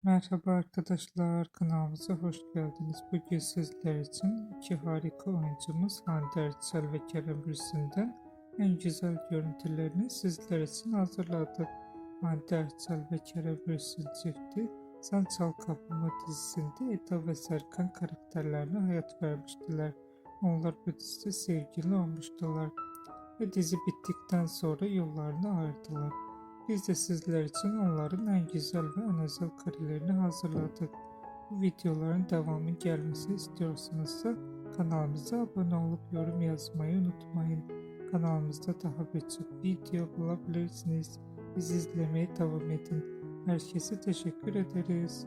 Merhaba arkadaşlar, kanalımıza hoş geldiniz. Bugün sizler için iki harika oyuncumuz Hande Erçel ve Kerem Bürsin'den en güzel görüntülerini sizler için hazırladık. Hande Erçel ve Kerem Bürsin çifti Sen Çal Kapımı dizisinde Eda ve Serkan karakterlerine hayat vermiştiler. Onlar bu dizide sevgili olmuştular ve dizi bittikten sonra yollarını ayırdılar. Biz de sizler için onların en güzel ve en özel karelerini hazırladık. Bu videoların devamı gelmesi istiyorsanız kanalımıza abone olup yorum yazmayı unutmayın. Kanalımızda daha birçok video bulabilirsiniz. Bizi izlemeye devam edin. Herkese teşekkür ederiz.